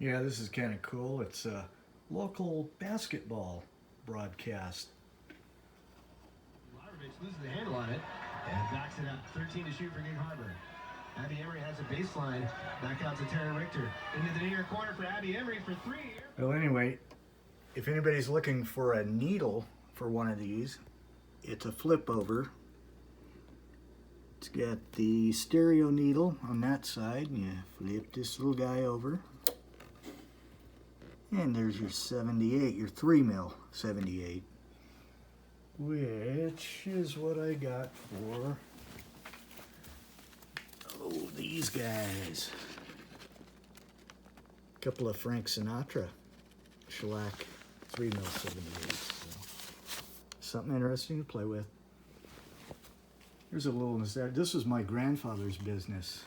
Yeah, this is kind of cool. It's a local basketball broadcast. Larovich loses the handle on it and backs it up. 13 to shoot for Gig Harbor. Abby Emery has a baseline. Back out to Taryn Richter. Into the near corner for Abby Emery for three. Well, anyway, if anybody's looking for a needle for one of these, it's a flip over. It's got the stereo needle on that side, and you flip this little guy over. And there's your 78, your 3 mil 78, which is what I got for, these guys. A couple of Frank Sinatra shellac 3 mil 78. So something interesting to play with. Here's a little nostalgia. This was my grandfather's business.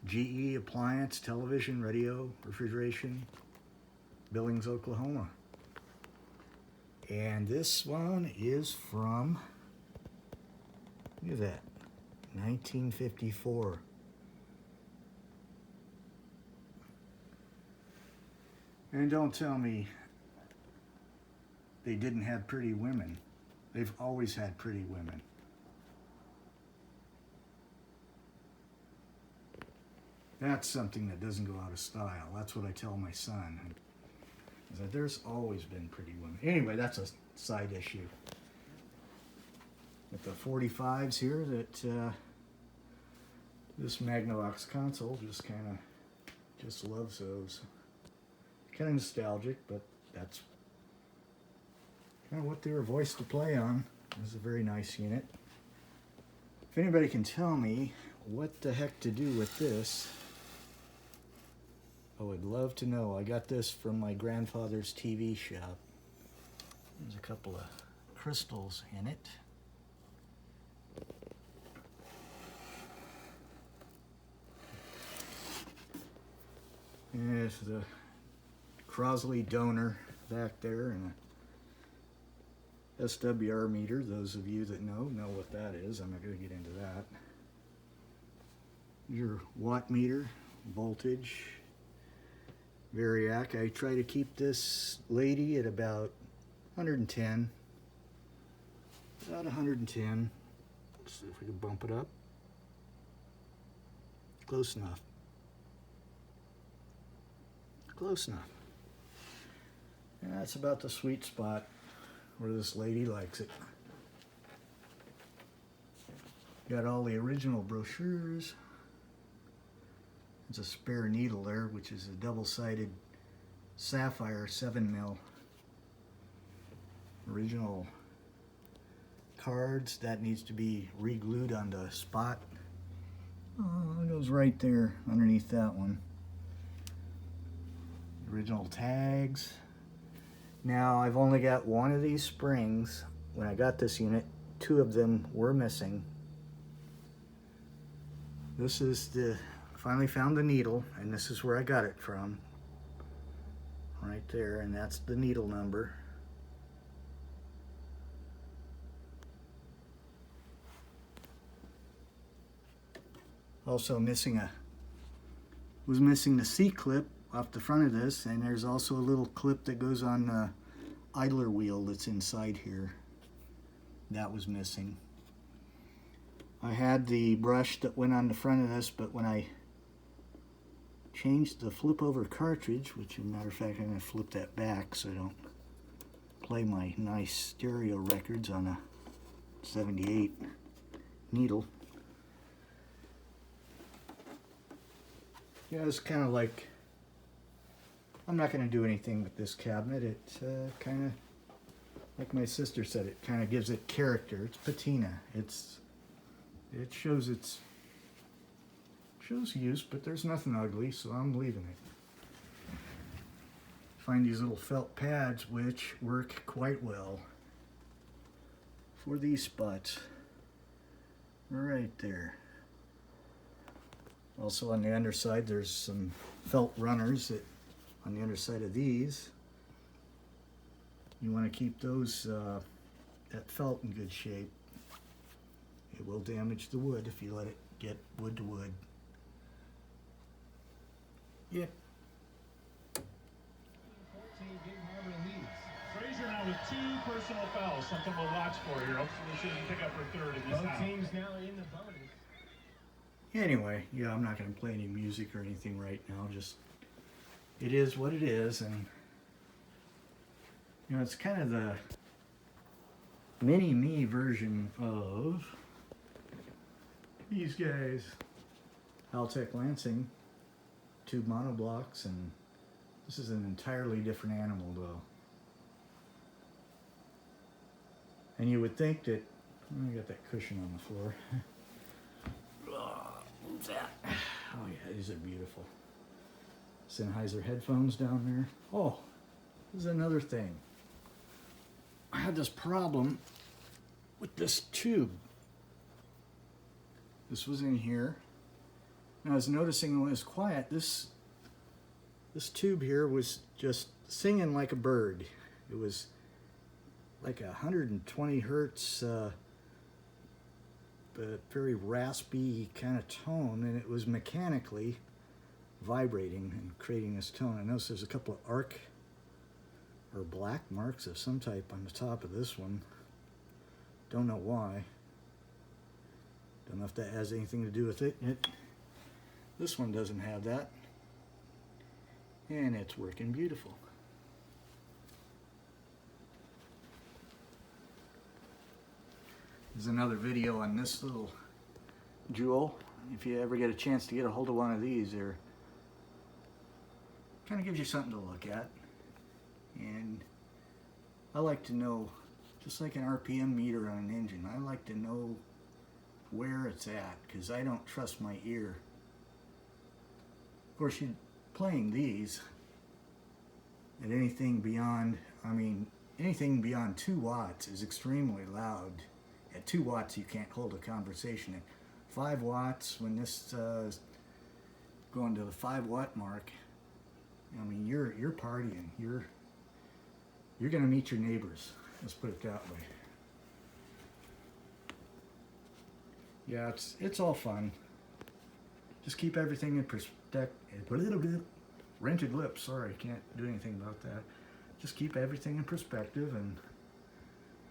GE appliance, television, radio, refrigeration. Billings, Oklahoma. And this one is from, look at that, 1954. And don't tell me they didn't have pretty women. They've always had pretty women. That's something that doesn't go out of style. That's what I tell my son. Is that there's always been pretty women. Anyway, that's a side issue. With the 45s here, that this Magnavox console just loves those. Kind of nostalgic, but that's kind of what they were voiced to play on. It was a very nice unit. If anybody can tell me what the heck to do with this, I would love to know. I got this from my grandfather's TV shop. There's a couple of crystals in it. There's the Crosley donor back there and a SWR meter. Those of you that know what that is. I'm not going to get into that. Your watt meter, voltage. Variac. I try to keep this lady at about 110. About 110. Let's see if we can bump it up. Close enough. Close enough. And that's about the sweet spot where this lady likes it. Got all the original brochures. There's a spare needle there, which is a double-sided sapphire 7 mil. Original cards. That needs to be re-glued on the spot. Oh, it goes right there underneath that one. Original tags. Now, I've only got one of these springs. When I got this unit, 2 of them were missing. This is the... Finally found the needle, and this is where I got it from. Right there, and that's the needle number. Also was missing the C-clip off the front of this, and there's also a little clip that goes on the idler wheel that's inside here. That was missing. I had the brush that went on the front of this, but when I changed the flip over cartridge, which as a matter of fact I'm going to flip that back so I don't play my nice stereo records on a 78 needle. Yeah, it's kind of like, I'm not going to do anything with this cabinet. It kind of, like my sister said, it kind of gives it character. It's patina. It shows use, but there's nothing ugly, so I'm leaving it. Find these little felt pads which work quite well for these spots. Right there. Also on the underside there's some felt runners that on the underside of these. You want to keep those that felt in good shape. It will damage the wood if you let it get wood to wood. Yep. 2 personal fouls, something we'll watch for here. Hopefully she doesn't pick up her third if he's Both out. teams now in the bonus. Anyway, yeah, I'm not going to play any music or anything right now. Just, it is what it is. And, you know, it's kind of the mini-me version of these guys. Altec Lansing, tube monoblocks, and this is an entirely different animal though. And you would think that, I got that cushion on the floor. What's that? Oh yeah, these are beautiful. Sennheiser headphones down there. Oh, this is another thing. I had this problem with this tube. This was in here. And I was noticing when it was quiet, this tube here was just singing like a bird. It was like 120 hertz, but very raspy kind of tone, and it was mechanically vibrating and creating this tone. I noticed there's a couple of arc or black marks of some type on the top of this one. Don't know why. Don't know if that has anything to do with it. This one doesn't have that. And it's working beautiful. There's another video on this little jewel. If you ever get a chance to get a hold of one of these, they're kind of gives you something to look at. And I like to know, just like an RPM meter on an engine, I like to know where it's at, because I don't trust my ear. Of course, you're playing these at anything beyond, anything beyond 2 watts is extremely loud. At 2 watts, you can't hold a conversation. At 5 watts, when this is going to the 5 watt mark, you're partying. You're gonna meet your neighbors. Let's put it that way. Yeah, it's all fun. Just keep everything in perspective. Rented lips. Sorry, can't do anything about that. Just keep everything in perspective, and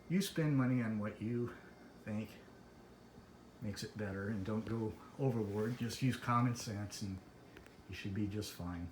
you spend money on what you think makes it better, and don't go overboard. Just use common sense, and you should be just fine.